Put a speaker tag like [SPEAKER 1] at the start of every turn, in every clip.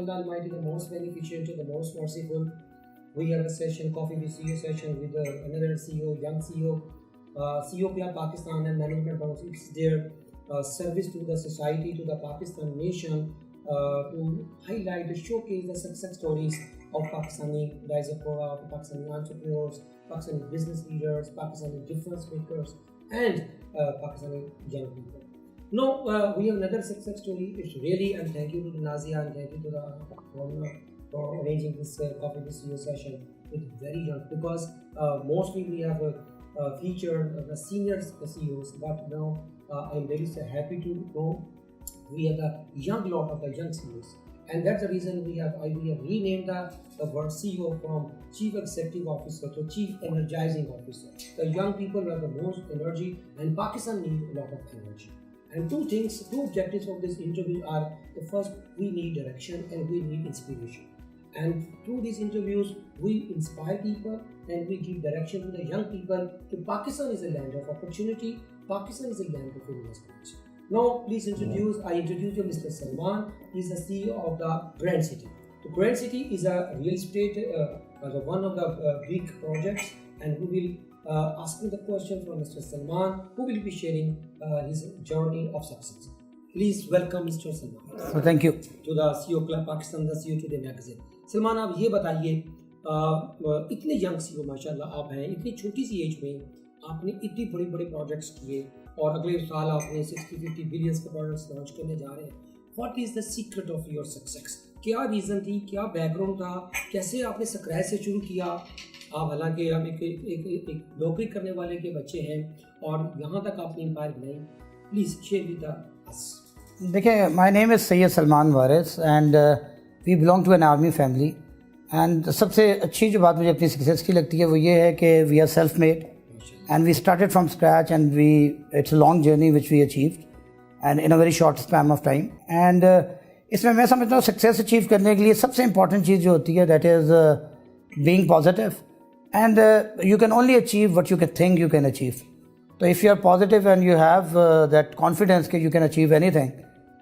[SPEAKER 1] Allah Almighty, the most beneficent, the most merciful. We have a session, Coffee with CEO session with another CEO, young CEO, CEO of Pakistan and management of it's their service to the society, to the Pakistan nation, to highlight, to showcase the success stories of Pakistani diaspora, Pakistani entrepreneurs, Pakistani business leaders, Pakistani difference makers, and Pakistani young people. Now, we have another success story. It's really, and thank you to Nazia and thank you to the owner for arranging this Coffee with CEO session with very young, because mostly we have featured the senior CEOs, but now I'm very happy to know we have a young lot of the young CEOs. And that's the reason we have renamed the word CEO from Chief Executive Officer to Chief Energizing Officer. The young people have the most energy, and Pakistan needs a lot of energy. And two objectives of this interview are: the first, we need direction and we need inspiration. And through these interviews, we inspire people and we give direction to the young people. Pakistan is a land of opportunity. Pakistan is a land of investment. Now, please I introduce you Mr. Salman. He is the CEO of the Grand City. The Grand City is a real estate, one of the big projects, and we will ask the question from Mr. Salman, who will be sharing his journey of success. Please welcome Mr. Salman.
[SPEAKER 2] So thank you.
[SPEAKER 1] To the CEO Club Pakistan, the CEO Today magazine. Salman, आप ये बताइए, इतने young CEO माशाल्लाह आप हैं, इतनी छोटी सी as में आपने इतने बड़े बड़े प्रोजेक्ट्स किए और अगले साल आपने 60-50 बिलियंस के प्रोजेक्ट्स लॉन्च करने जा रहे हैं. What is the secret of your success? क्या रीज़न थी, क्या बैकग्राउंड था, कैसे आपने स्क्रैच से शुरू किया? आप हालांकि आप एक नौकरी करने वाले के बच्चे हैं और यहाँ तक आपने एम्पायर बनाई. Please share with us.
[SPEAKER 2] देखिए, my name is Syed Salman Waris and we belong to an army family. And सबसे अच्छी जो बात मुझे अपनी सक्सेस की लगती है वो ये है कि we are self made and we started from scratch, and it's a long journey which we achieved and in a very short span of time. And इसमें मैं समझता हूँ सक्सेस अचीव करने के लिए सबसे इम्पॉर्टेंट चीज़ जो होती है that is being positive, and you can only achieve what you can think you can achieve. So if you are positive and you have that confidence that you can achieve anything,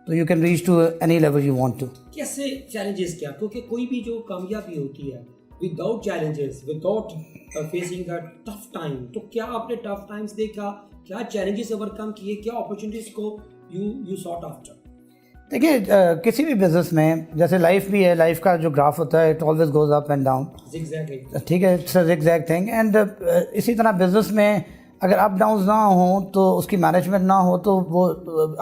[SPEAKER 2] so you can reach to any level you want to.
[SPEAKER 1] कैसे challenges क्या? क्योंकि कोई भी जो कामयाबी होती है without challenges, without facing the tough time, तो क्या आपने tough times देखा, क्या challenges overcome किए, क्या opportunities को you sought after?
[SPEAKER 2] देखिए, किसी भी बिजनेस में जैसे लाइफ भी है, लाइफ का जो ग्राफ होता है, it always goes up and down. ठीक है, it's a zigzag thing. And इसी तरह बिजनेस में अगर अप डाउन्स ना हो तो उसकी मैनेजमेंट ना हो तो वो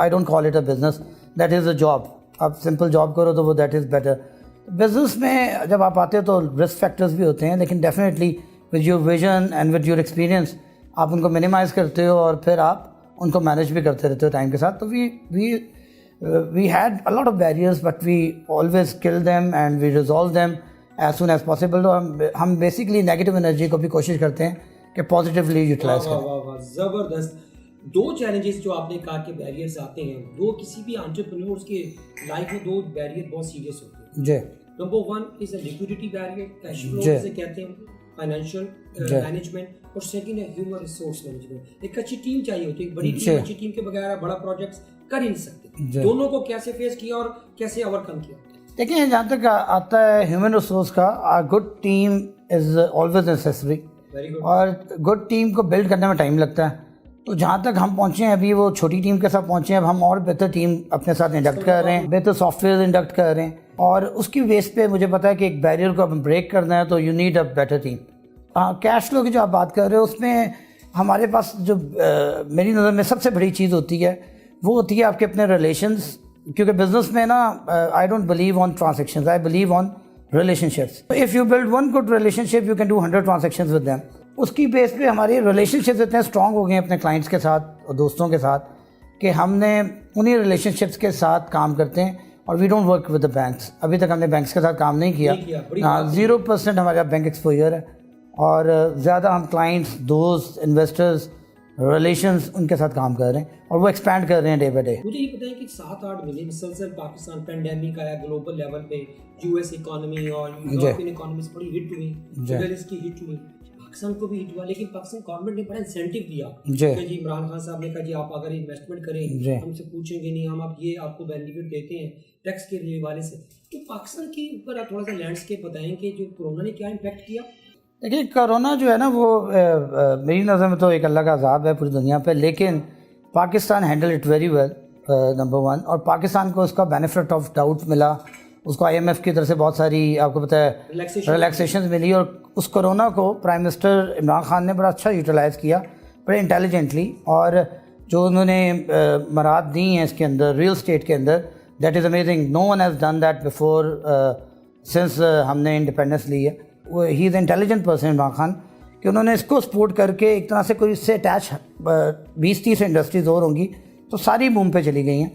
[SPEAKER 2] I don't call it a business, that is a job. आप सिंपल जॉब करो तो वो दैट इज़ बेटर. बिजनेस में जब आप आते हो तो रिस्क फैक्टर्स भी होते हैं, लेकिन definitely with your vision and with your experience आप उनको मिनिमाइज़ करते हो और फिर आप उनको मैनेज भी करते रहते हो टाइम के साथ. तो we had a lot of barriers but we always kill them and we resolve them as soon as possible. तो हम बेसिकली नेगेटिव एनर्जी को भी कोशिश करते हैं कि पॉजिटिवली यूटिलाइज करें.
[SPEAKER 1] ज़बरदस्त. दो चैलेंजेस जो आपने कहा कि बैरियर्स आते हैं, दो किसी भी एंटरप्रेन्योर्स के लाइफ में दो बैरियर बहुत सीरियस होते हैं
[SPEAKER 2] जी.
[SPEAKER 1] Number one is a liquidity barrier, cash flow जिसे कहते हैं, फाइनेंशियल मैनेजमेंट, और सेकंड है ह्यूमन रिसोर्स मैनेजमेंट. एक अच्छी टीम चाहिए होती है, एक बड़ी टीम. अच्छी टीम के बगैर बड़ा प्रोजेक्ट्स कर ही नहीं सकते. दोनों को कैसे फेस किया और कैसे ओवरकम किया?
[SPEAKER 2] देखिए, जहाँ तक आता है ह्यूमन रिसोर्स का, a good team is always necessary. और गुड टीम को बिल्ड करने में टाइम लगता है. तो जहाँ तक हम पहुँचे हैं अभी, वो छोटी टीम के साथ पहुँचे हैं. अब हम और बेहतर टीम अपने साथ इंडक्ट कर रहे हैं, बेहतर सॉफ्टवेयर इंडक्ट कर रहे हैं, और उसकी बेस पे मुझे पता है कि एक बैरियर को अब ब्रेक करना है तो you need a better team. Cash flow की जो आप बात कर रहे हो, उसमें हमारे पास जो मेरी नज़र में सबसे बड़ी चीज़ होती है वो होती है आपके अपने रिलेशंस. क्योंकि बिजनेस में ना, I don't believe on transactions, I believe on relationships. If you build one good relationship you can do 100 transactions with them. उसकी बेस पे हमारे रिलेशनशिप्स इतने स्ट्रॉन्ग हो गए हैं अपने क्लाइंट्स के साथ और दोस्तों के साथ कि हमने उन्हीं रिलेशनशिप्स के साथ काम करते हैं. और we don't work with the banks. अभी तक हमने बैंक्स के साथ काम नहीं किया. 0% हमारे बैंक एक्सपोजर है, और ज़्यादा हम क्लाइंट्स, दोस्त, इन्वेस्टर्स, रिलेशंस उनके साथ काम कर रहे हैं और वो एक्सपैंड कर रहे हैं डे बाय डे.
[SPEAKER 1] मुझे ये बताइए कि 7-8 महीने मुसलसल पाकिस्तान पेंडेमिक आया, ग्लोबल लेवल पे यूएस इकोनॉमी और यूरोपियन इकोनॉमीज बड़ी हिट हुई, डॉलर्स की हिट हुई. पाकिस्तान को भी हिट हुआ, लेकिन पाकिस्तान गवर्नमेंट ने बड़ा इंसेंटिव दिया कि जी इमरान खान साहब ने कहा जी आप अगर इन्वेस्टमेंट करें हमसे पूछेंगे नहीं, हम आप ये आपको बेनिफिट देते हैं टैक्स के हवाले से। तो पाकिस्तान के ऊपर आप थोड़ा सा लैंडस्केप बताएं कि जो कोरोना ने क्या इम्पैक्ट किया।
[SPEAKER 2] देखिए कोरोना जो है ना वो मेरी नज़र में तो एक अल्लाह का अज़ाब है पूरी दुनिया पे, लेकिन Pakistan handle it very well number one, और पाकिस्तान को उसका बेनिफिट ऑफ डाउट मिला, उसको IMF की तरफ से बहुत सारी आपको पता है रिलैक्सेशन मिली, और उस कोरोना को प्राइम मिनिस्टर इमरान खान ने बड़ा अच्छा यूटिलाइज़ किया, बड़े इंटेलिजेंटली, और जो उन्होंने मराद दी हैं इसके अंदर रियल स्टेट के अंदर, that is amazing, no one has done that before since हमने इंडिपेंडेंस ली है। He is intelligent person Imran Khan, कि उन्होंने इसको सपोर्ट करके एक तरह से कोई इससे अटैच 20-30 इंडस्ट्रीज़ और होंगी तो सारी बूम पे चली गई हैं,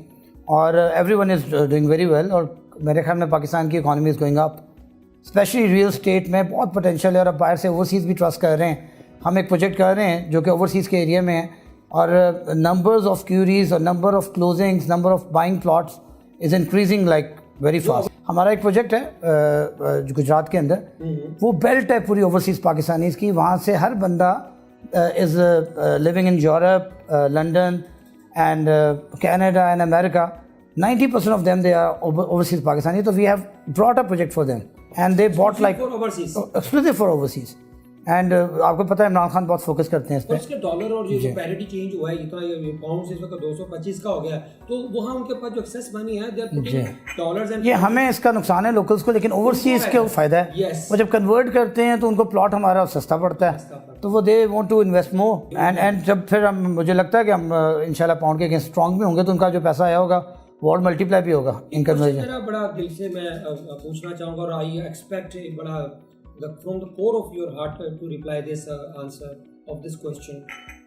[SPEAKER 2] और every one is doing very well, और मेरे ख्याल में पाकिस्तान की economy is going up, specially real estate में बहुत पोटेंशियल है, और अब बाहर से ओवरसीज़ भी ट्रस्ट कर रहे हैं। हम एक प्रोजेक्ट कर रहे हैं जो कि ओवरसीज़ के एरिया में है, और नंबर्स ऑफ क्यूरीज और number of closings, number of buying plots is increasing like very fast. हमारा एक प्रोजेक्ट है गुजरात के अंदर, वो बेल्ट है पूरी ओवरसीज़ पाकिस्तानीज़ की, वहाँ से हर बंदा is living in Europe, London and Canada and America, 90% of them they are overseas Pakistani. So we have brought a project for them, and they bought like
[SPEAKER 1] for overseas,
[SPEAKER 2] exclusive for overseas. And आपको पता है इमरान खान बहुत focus करते हैं इस पे।
[SPEAKER 1] उसके dollar और ये जो पैरिटी चेंज हुआ है, इतना ये पाउंड से इस वक्त 225 का हो गया, तो वहाँ उनके पास जो एक्सेस मनी है they are putting dollars and, ये
[SPEAKER 2] हमें इसका नुकसान है लोकल्स को, लेकिन ओवरसीज के फायदा है। वो जब कन्वर्ट करते हैं तो उनको प्लॉट हमारा सस्ता पड़ता है, तो वो they want to invest more, and जब फिर हम, मुझे लगता है कि हम इंशाल्लाह पाउंड के अगेंस्ट स्ट्रॉन्ग भी होंगे, तो उनका जो पैसा आया होगा वो और मल्टीप्लाई भी होगा इन कन्वर्जन।
[SPEAKER 1] मेरा बड़ा दिल से मैं पूछना चाहूँगा, और आई एक्सपेक्ट एक बड़ा from the core of your heart to reply this answer of this question।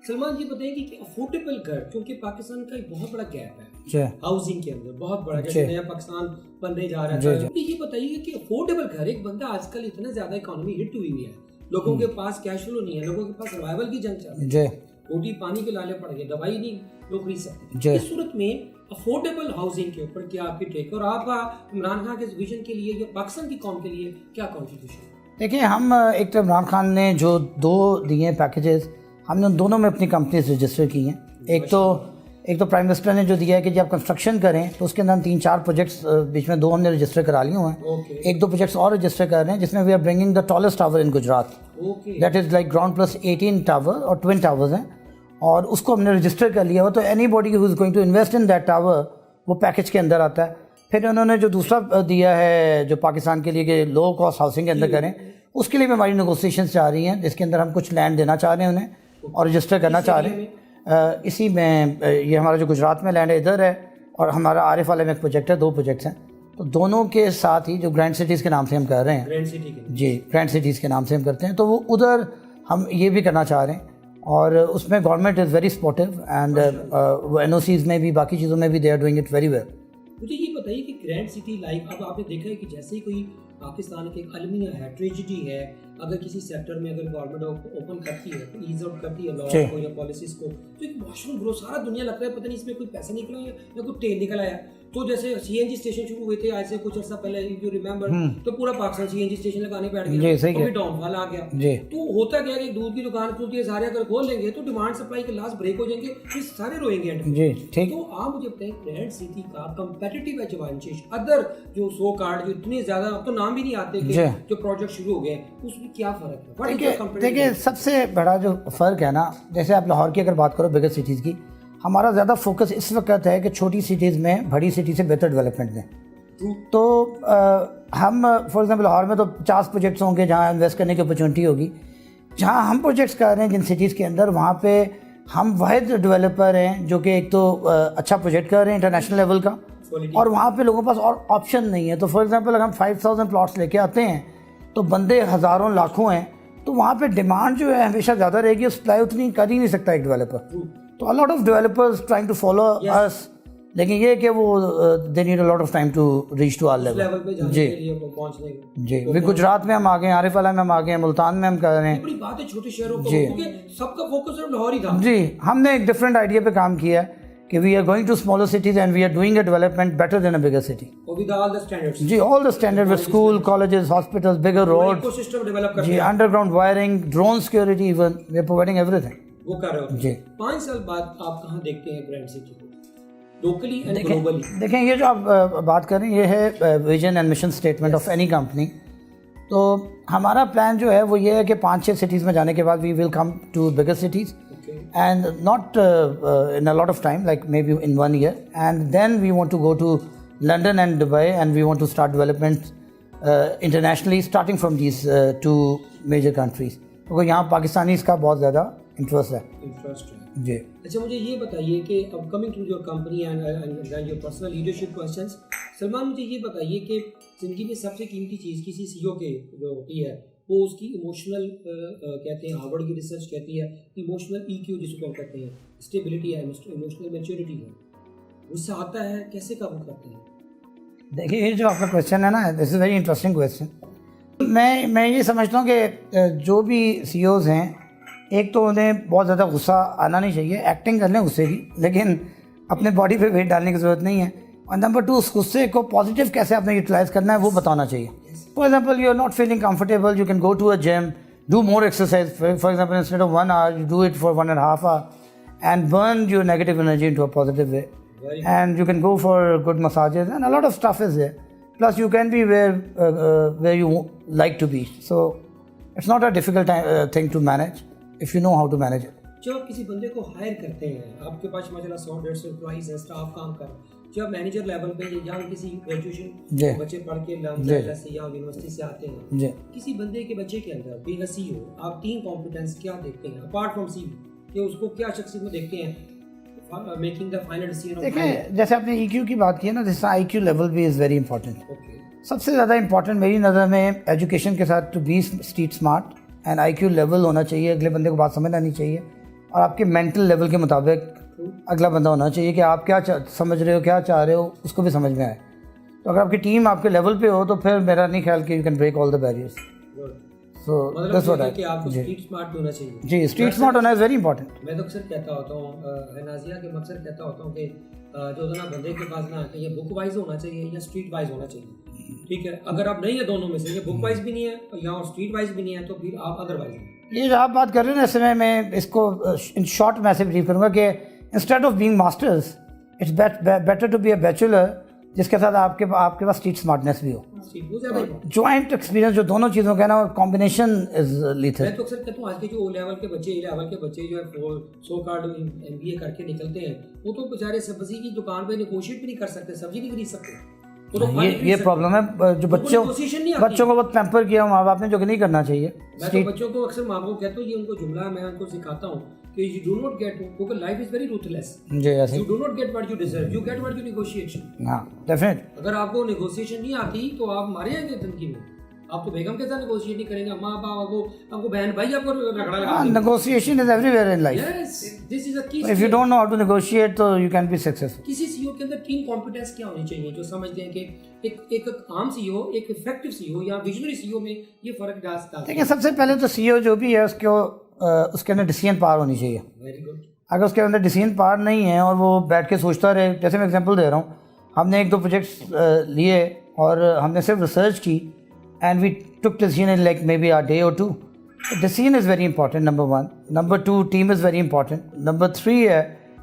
[SPEAKER 1] Salman जी बताइए कि अफोर्डेबल घर, क्योंकि पाकिस्तान का एक बहुत बड़ा गैप है हाउसिंग के अंदर, बहुत बड़ा, जैसे नया पाकिस्तान बनने जा रहा है, तो ये बताइए कि अफोर्डेबल घर, एक बंदा आजकल इतना ज्यादा इकोनॉमी हिट हुई है, लोगों के पास कैश फ्लो नहीं है, लोगों के पास सर्वाइवल की जंग चल रही है, रोटी पानी के लाले पड़ गए, दवाई नहीं लोग खरीद सकते, इस सूरत में अफोर्डेबल हाउसिंग के ऊपर क्या आपकी टेक, और आप इमरान खान के विजन के लिए या पाकिस्तान की कौम के लिए क्या कॉन्ट्रीब्यूशन?
[SPEAKER 2] देखिए हम एक तो इमरान खान ने जो 2 दिए पैकेजेस, हमने उन दोनों में अपनी कंपनीज रजिस्टर की हैं। एक तो प्राइम मिनिस्टर ने जो दिया है कि जब कंस्ट्रक्शन करें तो उसके अंदर 3-4 प्रोजेक्ट्स, बीच में 2 हमने रजिस्टर करा लिए हुए हैं, 1-2 प्रोजेक्ट्स और रजिस्टर कर रहे हैं, जिसमें we are bringing the tallest tower in Gujarat, that is like ground plus 18 tower और ट्विन टावर्स हैं, और उसको हमने रजिस्टर कर लिया हुआ, तो anybody who is going to invest in that tower वो पैकेज के अंदर आता है। फिर उन्होंने जो दूसरा दिया है जो पाकिस्तान के लिए कि लो कॉस्ट हाउसिंग के अंदर करें, उसके लिए भी हमारी नेगोशिएशंस जा रही हैं, जिसके अंदर हम कुछ लैंड देना चाह रहे हैं उन्हें और रजिस्टर करना चाह रहे हैं। इसी में ये हमारा जो गुजरात में लैंड है इधर है, और हमारा आरिफ वाले में एक प्रोजेक्ट है, 2 प्रोजेक्ट्स हैं, तो दोनों के साथ ही जो ग्रैंड सिटीज़ के नाम से हम कर रहे हैं, ग्रैंड सिटीज़ के नाम से हम करते हैं, तो वो उधर हम ये भी करना चाह रहे हैं, और उसमें government is very supportive, and NOCs में भी, बाकी चीज़ों में भी they are doing it very well.
[SPEAKER 1] मुझे ये बताइए कि ग्रैंड सिटी लाइफ, अब आपने देखा है कि जैसे ही कोई पाकिस्तान के एक अलमिया है, ट्रेजिडी है, अगर किसी सेक्टर में अगर गवर्नमेंट ओपन करती है, तो ईज आउट करती है लॉ को या पॉलिसीज को, तो एक वॉशरूम ग्रो, सारा दुनिया लगता है पता नहीं इसमें कोई पैसा निकला या कोई तेल निकल आया। तो जैसे CNG स्टेशन शुरू हुए थे आज से कुछ अर्सा पहले, यू रिमेंबर, तो पूरा पाकिस्तान CNG स्टेशन लगाने बैठ गया, तो डाउनफॉल आ गया। तो होता क्या है कि दूध की दुकान खुलती है, सारे अगर खोल लेंगे तो डिमांड सप्लाई के लास्ट ब्रेक हो जाएंगे, फिर सारे रोएंगे। तो आप मुझे बताएं ग्रैंड सिटी का कंपेटिटिव एडवांटेज अदर जो सो कार्ड जो इतने ज्यादा, अब तो नाम भी नहीं आते कि जो प्रोजेक्ट शुरू हो गए, उसमें क्या फर्क है?
[SPEAKER 2] देखिए सबसे बड़ा जो फ़र्क है ना, जैसे आप लाहौर की अगर बात करो, बिगर सिटीज़ की, हमारा ज़्यादा फोकस इस वक्त है कि छोटी सिटीज़ में बड़ी सिटी से बेहतर डेवलपमेंट दें। तो हम फॉर एग्जांपल लाहौर में तो 50 प्रोजेक्ट्स होंगे जहाँ इन्वेस्ट करने की अपॉर्चुनिटी होगी। जहाँ हम प्रोजेक्ट्स कर रहे हैं जिन सिटीज़ के अंदर, वहाँ पे हम वाहिद डेवलपर हैं जो कि एक तो अच्छा प्रोजेक्ट कर रहे हैं इंटरनेशनल लेवल का, और वहाँ पे लोगों के पास और ऑप्शन नहीं है। तो फॉर एग्जांपल अगर हम 5000 प्लॉट्स लेके आते हैं तो बंदे हज़ारों लाखों हैं, तो वहाँ पे डिमांड जो है हमेशा ज़्यादा रहेगी, सप्लाई उतनी कर ही नहीं सकता एक डेवलपर। तो a lot of developers trying to follow us, लेकिन ये कि वो they need a lot of time to reach to our level पे जाने के लिए पहुंचने जी। अभी गुजरात में हम आ गए, आरिफ वाला में हम आ गए, मुल्तान में हम कर रहे हैं।
[SPEAKER 1] बड़ी बात है छोटे शहरों को, क्योंकि सबका फोकस सिर्फ लाहौर ही था।
[SPEAKER 2] जी, हमने एक डिफरेंट आइडिया पे काम किया है कि we are going to smaller cities and we are doing a development better than a bigger city.
[SPEAKER 1] With all the standards,
[SPEAKER 2] जी, all the standard with school, colleges, hospitals, bigger road,
[SPEAKER 1] ecosystem develop कर
[SPEAKER 2] जी, underground wiring, drone security, even we are providing everything.
[SPEAKER 1] वो कर रहे हो
[SPEAKER 2] जी।
[SPEAKER 1] 5 साल बाद आप कहाँ देखते हैं ग्रैंड सिटी को, लोकली एंड ग्लोबली?
[SPEAKER 2] देखें, ये जो आप बात कर रहे हैं, ये है vision and mission statement of any company. तो हमारा प्लान जो है वो ये है कि 5-6 सिटीज़ में जाने के बाद we will come to bigger cities and not in a lot of time, like maybe in 1 year, and then we want to go to London and Dubai, and we want to start development internationally, starting from these 2 major countries, क्योंकि यहाँ पाकिस्तानी इसका बहुत ज़्यादा interest है जी।
[SPEAKER 1] अच्छा, मुझे ये बताइए कि अब coming to your company and your personal leadership questions, Salman मुझे ये बताइए कि ज़िंदगी में सबसे कीमती चीज़ किसी सीईओ के जो होती है वो उसकी इमोशनल कहते हैं, हार्वर्ड की रिसर्च कहती है इमोशनल ईक्यू जिसको कहते हैं, स्टेबिलिटी है, इमोशनल मैच्योरिटी है। गुस्सा आता है, कैसे काबू करते हैं?
[SPEAKER 2] देखिए, ये जो आपका क्वेश्चन है ना, this is very interesting question. मैं ये समझता हूँ कि जो भी सीईओज़ हैं, एक तो उन्हें बहुत ज़्यादा गुस्सा आना नहीं चाहिए, एक्टिंग कर लें गुस्से की, लेकिन अपने बॉडी पे वेट डालने की ज़रूरत नहीं है। और नंबर 2, उस गुस्से को पॉजिटिव कैसे आपने यूटिलाइज करना है वो बताना चाहिए। For example, you are not feeling comfortable, you can go to a gym, do more exercise. For example, instead of 1 hour, you do it for 1.5 hours and burn your negative energy into a positive way. And you can go for good massages and a lot of stuff is there. Plus, you can be where you like to be. So, it's not a difficult thing to manage if you know how to manage it.
[SPEAKER 1] जब आप किसी बंदे को higher करते हैं, आपके पास माशाल्लाह 100-150 employees हैं, स्टाफ काम कर, जब मैनेजर लेवल पे या किसी ग्रेजुएशन बच्चे पढ़ के या यूनिवर्सिटी से आते हैं, किसी बंदे के बच्चे के अंदर बीइंग अ सीईओ आप 3 कॉम्पिटेंस क्या देखते हैं अपार्ट फ्रॉम सीईओ, कि उसको क्या शख्सियत में देखते हैं मेकिंग द फाइनल डिसीजन?
[SPEAKER 2] देखिए, जैसे आपने ईक्यू की बात की है ना, दिस आईक्यू लेवल भी इज़ वेरी इंपॉर्टेंट। सबसे ज़्यादा इंपॉर्टेंट मेरी नज़र में एजुकेशन के साथ to be street smart and IQ level होना चाहिए, अगले बंदे को बात समझ आनी चाहिए और आपके मेंटल लेवल के मुताबिक अगला बंदा होना चाहिए कि आप क्या समझ रहे हो, क्या चाह रहे हो, उसको भी समझ में आए। तो अगर आपकी टीम आपके लेवल पे हो तो फिर मेरा नहीं ख्याल कि you can break all the barriers. So that's what I,
[SPEAKER 1] आपको स्ट्रीट स्मार्ट होना चाहिए।
[SPEAKER 2] जी, स्ट्रीट स्मार्ट होना इज़ वेरी इंपॉर्टेंट।
[SPEAKER 1] मैं तो अक्सर कहता होता हूँ, नाजिया के मकसद कहता होता हूँ कि जो ना बंदे के पास ना कि ये बुक वाइज होना चाहिए या स्ट्रीट वाइज होना चाहिए। ठीक है, अगर आप नहीं है दोनों में से, ये बुक वाइज भी नहीं है या स्ट्रीट वाइज भी नहीं है, तो फिर आप अदरवाइज।
[SPEAKER 2] ये जो आप बात कर रहे हैं ना, इसमें मैं इसको इन शॉर्ट में ऐसे ब्रीफ करूँगा कि instead of being masters it's better to be a bachelor जिसके साथ आपके पास स्ट्रीट स्मार्टनेस भी हो, ज्वाइंट एक्सपीरियंस, जो दोनों चीज़ों का ना कॉम्बिनेशन इज लीथल।
[SPEAKER 1] मैं तो अक्सर कहता हूँ आज के जो ओ लेवल के बच्चे, ए लेवल के बच्चे जो है सो कार्ड MBA करके निकलते हैं, वो तो बेचारे सब्जी की दुकान पे नेगोशिएट भी नहीं कर सकते, सब्जी नहीं खरीद सकते। तो
[SPEAKER 2] ये प्रॉब्लम है जो बच्चों को बहुत पैम्पर किया माँ बाप ने, जो कि नहीं करना चाहिए।
[SPEAKER 1] मैं तो बच्चों को अक्सर माँ बाप कहता हूँ, ये उनको जुमला मैं उनको सिखाता हूँ कि you do not get, because life is very ruthless. You do not get what you deserve, you get what you negotiate.
[SPEAKER 2] हाँ, definitely.
[SPEAKER 1] अगर आपको negotiation नहीं आती तो आप मारे जाएंगे जिंदगी में। आप तो बेगम के साथ negotiate नहीं करेंगे, माँ बाप आपको बहन भाई आपको रगड़ा लगा।
[SPEAKER 2] Negotiation is everywhere in life.
[SPEAKER 1] Yes, this is a key.
[SPEAKER 2] If you don't know how to negotiate, तो you can be successful.
[SPEAKER 1] किसी सीईओ के अंदर 3 कॉम्पिटेंस क्या होनी चाहिए जो समझते हैं कि एक आम सीईओ, एक इफेक्टिव सीईओ या विजनरी सीईओ में ये फर्क डालता है?
[SPEAKER 2] देखिए, सबसे पहले तो सीईओ जो भी है उसके अंदर डिसीजन पावर होनी चाहिए।
[SPEAKER 1] Very good.
[SPEAKER 2] अगर उसके अंदर डिसीजन पावर नहीं है और वो बैठ के सोचता रहे, जैसे मैं एग्जांपल दे रहा हूँ, हमने 1-2 प्रोजेक्ट्स लिए और हमने सिर्फ रिसर्च की and we took decision in like maybe a day और 2। Decision is very important, number 1। Number 2, team is very important. Number 3 है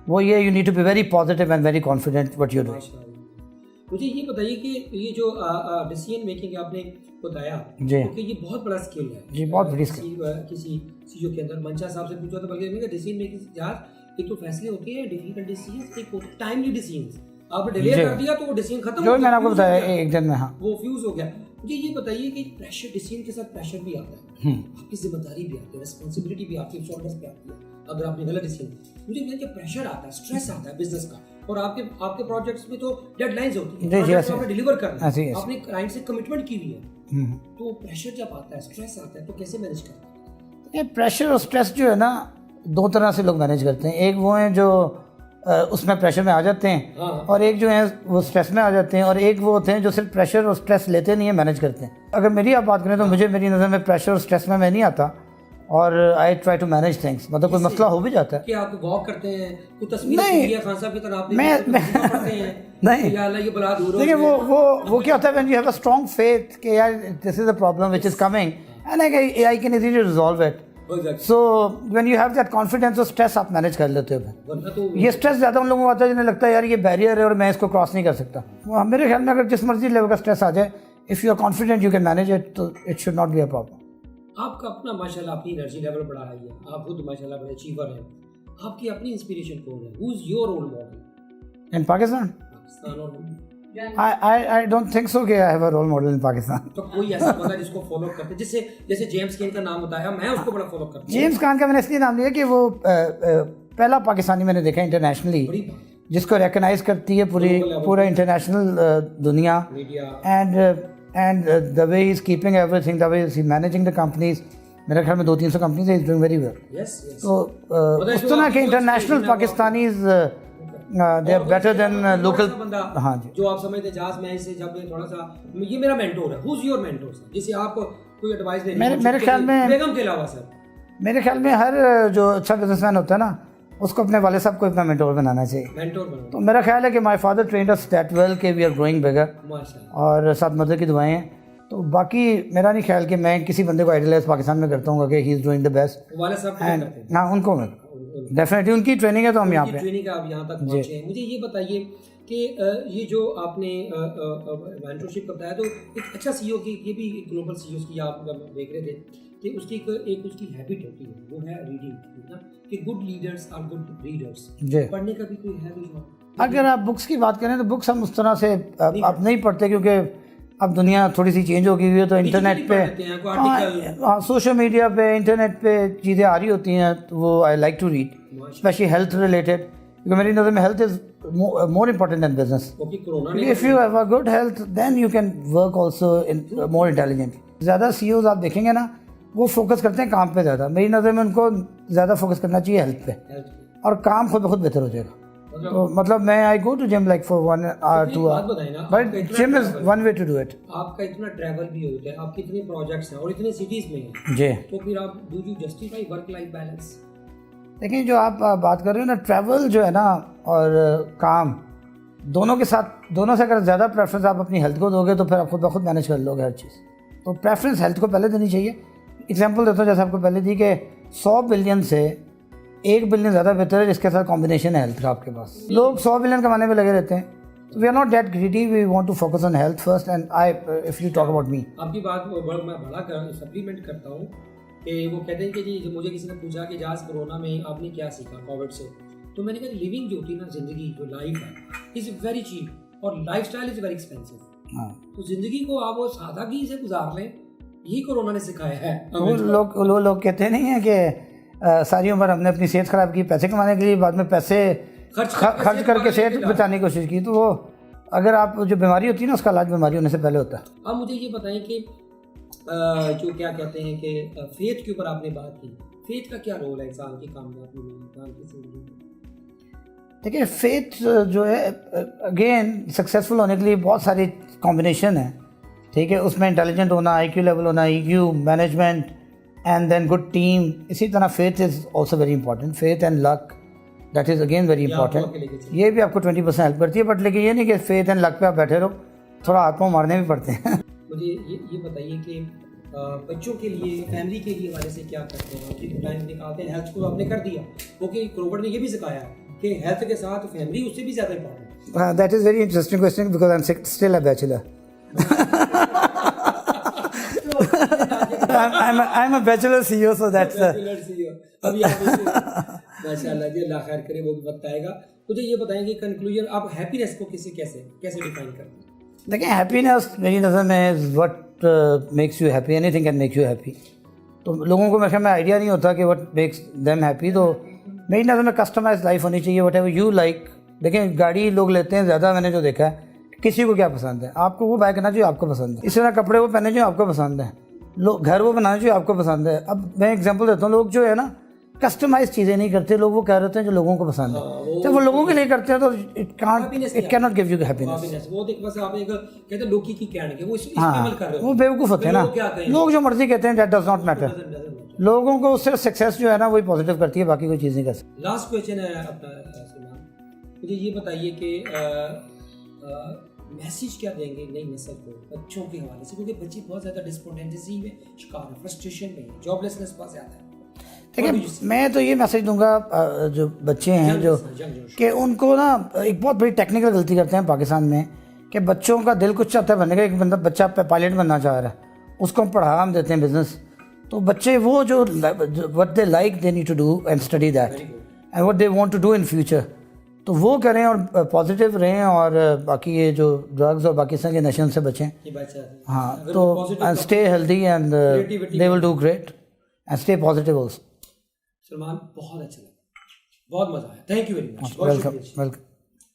[SPEAKER 2] वो ये, you need to be very positive and very confident what you do.
[SPEAKER 1] मुझे ये बताइए कि ये जो डिसीजन मेकिंग आपने बताया, क्योंकि ये बहुत बड़ा स्किल है
[SPEAKER 2] जी, बहुत बड़ी स्किल।
[SPEAKER 1] किसी सीईओ के अंदर मंशा साहब से पूछा तो बल्कि डिसीजन मेकिंग यार, एक तो फैसले होते हैं डिफिकल्ट डिसीजंस, एक होता है टाइमली डिसीजंस। आपने डिले कर दिया तो वो डिसीजन खत्म,
[SPEAKER 2] जो मैंने आपको बताया एक दिन में, हाँ,
[SPEAKER 1] वो फ्यूज हो गया। मुझे ये बताइए कि प्रेशर, डिसीजन के साथ प्रेशर भी आता है, आपकी जिम्मेदारी भी आती है, रिस्पांसिबिलिटी भी आपके शोल्डर्स पे आती है अगर आपने गलत डिसीजन। मुझे कहते हैं प्रेशर आता है, स्ट्रेस आता है बिजनेस का, और आपके प्रोजेक्ट्स में तो डेडलाइंस होती है, आपने डिलीवर करना है, आपने क्लाइंट से कमिटमेंट की हुई है, तो प्रेशर जब आता है, स्ट्रेस आता है, तो कैसे मैनेज करते हैं?
[SPEAKER 2] ये प्रेशर और स्ट्रेस जो है ना, 2 तरह से लोग मैनेज करते हैं। एक वो हैं जो उसमें प्रेशर में आ जाते हैं, और एक जो है वो स्ट्रेस में आ जाते हैं, और एक वो होते हैं जो सिर्फ प्रेशर और स्ट्रेस लेते नहीं है, मैनेज करते हैं। अगर मेरी आप बात करें तो मुझे, मेरी नज़र में प्रेशर और स्ट्रेस में मैं नहीं आता, और I try to manage things, मतलब कोई मसला हो भी जाता है
[SPEAKER 1] कि आप वॉक करते हैं, कोई तस्वीर खान साहब की तरह आप पढ़ते हैं
[SPEAKER 2] नहीं
[SPEAKER 1] या अल्लाह ये बला दूर हो।
[SPEAKER 2] देखिए वो क्या होता है when you have a strong faith कि यार this is a problem which is coming and I can easily resolve it. So when you have that confidence और स्ट्रेस आप मैनेज कर लेते हो।
[SPEAKER 1] तो
[SPEAKER 2] ये स्ट्रेस ज़्यादा उन लोगों को आता है जिन्हें लगता है यार ये बैरियर है और मैं इसको क्रॉस नहीं कर सकता। मेरे ख्याल में अगर जिस मर्जी लेवल का स्ट्रेस आ जाए, if you are confident you can manage it, तो it should not be a problem.
[SPEAKER 1] आपका अपना माशाल्लाह अपनी एनर्जी लेवल बढ़ा है, आप खुद माशाल्लाह बड़े अचीवर हैं, आपकी अपनी इंस्पिरेशन कौन है? Who is your role model
[SPEAKER 2] in Pakistan? I don't think so कि I have a role model in Pakistan.
[SPEAKER 1] तो कोई ऐसा बंदा जिसको फॉलो करते, जैसे जेम्स कैन का नाम बताया, मैं उसको बड़ा फॉलो करता हूं।
[SPEAKER 2] जेम्स कैन का मैंने इसलिए नाम लिया कि वो पहला पाकिस्तानी मैंने देखा इंटरनेशनली जिसको रिकॉग्नाइज करती है पूरा इंटरनेशनल दुनिया, and the way he is keeping everything, the way he managing the companies. मेरे ख्याल में 200-300 कंपनीज है, इज डूइंग वेरी वेल। तो उस तरह के international Pakistanis they are better than local. हाँ जी,
[SPEAKER 1] जो आप समझते जाज मैं इसे जब थोड़ा सा ये मेरा मेंटोर है, who is your mentor sir, जिसे आप कोई एडवाइस दें?
[SPEAKER 2] मेरे ख्याल में
[SPEAKER 1] बेगम के अलावा सर,
[SPEAKER 2] मेरे ख्याल में हर जो अच्छा बिजनेसमैन होता है ना उसको अपने वाले साहब को अपना मेंटोर बनाना चाहिए। तो मेरा ख्याल है कि my father trained us that well कि वी आर ग्रोइंग बिगर, और साथ मदर की दुआएं हैं। तो बाकी मेरा नहीं ख्याल कि मैं किसी बंदे को आइडलाइज पाकिस्तान में करता हूँ कि he is doing the best. ना उनको मैं डेफिनेटली उनकी ट्रेनिंग है तो हम यहाँ पे
[SPEAKER 1] ट्रेनिंग आप यहाँ तक पहुँचे हैं। मुझे ये बताइए कि ये जो आपने मेंटरशिप का बताया, तो एक अच्छा सीईओ की, ये भी एक ग्लोबल सीईओ की आप देख रहे थे कि उसकी एक उसकी हैबिट होती है, वो है रीडिंग ना, कि good leaders are good readers. पढ़ने का भी कोई हैबिट?
[SPEAKER 2] अगर आप बुक्स की बात करें तो बुक्स हम उस तरह से अब नहीं पढ़ते क्योंकि अब दुनिया थोड़ी सी चेंज हो गई हुई है, तो इंटरनेट पे सोशल मीडिया पे इंटरनेट पे चीज़ें आ रही होती हैं, तो वो I like to read, specially health related, क्योंकि मेरी नज़र में health is more important than business. If you have a good health then you can work also in more intelligent. ज़्यादा CEOs आप देखेंगे ना वो फोकस करते हैं काम पे ज़्यादा, मेरी नज़र में उनको ज़्यादा फोकस करना चाहिए हेल्थ पे, और काम खुद ब खुद बेहतर हो जाएगा। तो मतलब मैं I go to gym like for 1 hour 2 hour, but gym is one way to do it.
[SPEAKER 1] आपका इतना ट्रैवल भी होता है, आपके इतने प्रोजेक्ट्स हैं और इतने सिटीज में हैं
[SPEAKER 2] जी,
[SPEAKER 1] तो फिर आप do you justify work life balance?
[SPEAKER 2] देखिए जो आप बात कर रहे हो ना, ट्रैवल जो है ना और काम दोनों के साथ, दोनों से अगर ज़्यादा प्रेफरेंस आप अपनी हेल्थ को दोगे तो फिर आप खुद ब खुद मैनेज कर लोगे हर चीज़। तो प्रेफरेंस हेल्थ को पहले देनी चाहिए। एग्जाम्पल देता हूँ, जैसे आपको पहले दी कि 100 बिलियन से 1 बिलियन ज़्यादा बेहतर है जिसके साथ कॉम्बिनेशन है हेल्थ का आपके पास। लोग 100 बिलियन कमाने में लगे रहते हैं, तो we are not that greedy, we want to focus on health first. And I if you talk about me,
[SPEAKER 1] आपकी बात मैं बड़ा सप्लीमेंट करता हूँ कि वो कहते हैं कि जी मुझे किसी ने पूछा कि जाज कोरोना में आपने क्या सीखा कोविड से, तो मैंने कहा लिविंग जो होती है ना, जिंदगी जो लाइफ है इज़ वेरी चीप और life style is very expensive. तो ज़िंदगी को आप वो सादगी से गुजार लें, यही कोरोना ने सिखाया है।
[SPEAKER 2] वो लोग कहते नहीं हैं कि सारी उम्र हमने अपनी सेहत ख़राब की पैसे कमाने के लिए, बाद में पैसे खर्च करके सेहत बचाने की कोशिश की। तो वो अगर आप जो बीमारी होती है ना उसका इलाज बीमारी होने से पहले होता है।
[SPEAKER 1] अब मुझे ये बताएं कि जो क्या कहते हैं कि फेथ के ऊपर आपने बात की, फेथ का क्या रोल है इंसान की कामयाबी में, इंसान की जिंदगी में?
[SPEAKER 2] देखिए फेथ जो है अगेन सक्सेसफुल होने के लिए बहुत सारी कॉम्बिनेशन है, ठीक है। उसमें इंटेलिजेंट होना, IQ लेवल होना, EQ, management and then good team. इसी तरह faith is also very important, faith and luck that is again very important. ये भी आपको 20% हेल्प करती है, बट लेकिन ये नहीं कि फेथ एंड लक पे आप बैठे रहो, थोड़ा हाथ पाँव मारने भी पड़ते हैं।
[SPEAKER 1] मुझे ये बताइए कि बच्चों के लिए, फैमिली के लिए वाले से क्या करते हैं, आपकी टाइम निकालते हैं? हेल्थ को आपने कर दिया, ओके, कोविड ने ये भी सिखाया कि हेल्थ के साथ फैमिली उससे भी ज़्यादा important.
[SPEAKER 2] That is very interesting question because I am still a bachelor. I'm a bachelor CEO, so that's
[SPEAKER 1] अभी माशाल्लाह जी, अल्लाह खैर करे, वो भी बताएगा। मुझे ये बताएंगे कंक्लूजन, आप हैप्पीनेस को कैसे डिफाइन करते हैं?
[SPEAKER 2] देखिए हैप्पीनेस मेरी नज़र में is what makes you happy, anything can make you happy. तो लोगों को मेरे ख्याल में आइडिया नहीं होता कि व्हाट मेक्स देम हैप्पी। तो मेरी नज़र में कस्टमाइज लाइफ होनी चाहिए, व्हाट एवर यू लाइक। देखें गाड़ी लोग लेते हैं ज़्यादा, मैंने जो देखा है किसी को क्या पसंद है, आपको वो बाय करना चाहिए आपको पसंद है। इसी तरह कपड़े वो पहनने चाहिए आपको पसंद है, लोग घर वो बनाना चाहिए आपको पसंद है। अब मैं एग्जांपल देता हूँ, लोग जो है ना कस्टमाइज चीज़ें नहीं करते, लोग वो कह रहे हैं जो लोगों को पसंद है। जब वो लोगों के लिए करते हैं तो it can not give you happiness.
[SPEAKER 1] वो देख बस आप एक कहते हैं लोकी की कहने के वो इस्तेमाल कर रहे हो,
[SPEAKER 2] वो बेवकूफ़ होते हैं ना। लोग जो मर्जी कहते हैं दैट डज नॉट मैटर। लोगों को सिर्फ सक्सेस जो है ना वही पॉजिटिव करती है, बाकी कोई चीज़ नहीं कर सकती।
[SPEAKER 1] लास्ट क्वेश्चन है अपना सलमान, मुझे ये बताइए कि मैसेज क्या देंगे नई नस्ल को बच्चों के हवाले से, क्योंकि बच्चे बहुत ज़्यादा डिस्पोटेंसी में शिकार है, फ्रस्ट्रेशन में, जॉबलेसनेस बहुत ज़्यादा है।
[SPEAKER 2] देखिए मैं तो ये मैसेज दूंगा जो बच्चे हैं जो कि उनको ना एक बहुत बड़ी टेक्निकल गलती करते हैं पाकिस्तान में कि बच्चों का दिल कुछ चाहता है बनने का, एक बच्चा पायलट बनना चाह रहा है, उसको हम पढ़ा हम देते हैं बिजनेस, तो बच्चे वो जो what they like they need to do and study that and what they want to do in future, तो वो करें और पॉजिटिव रहें और बाकी ये जो ड्रग्स और बाकी के नशे से बचें। हाँ, तो stay healthy and they will do great and stay positive also.
[SPEAKER 1] Salman बहुत अच्छा लगा, बहुत मजा आया, thank you very much,
[SPEAKER 2] welcome welcome.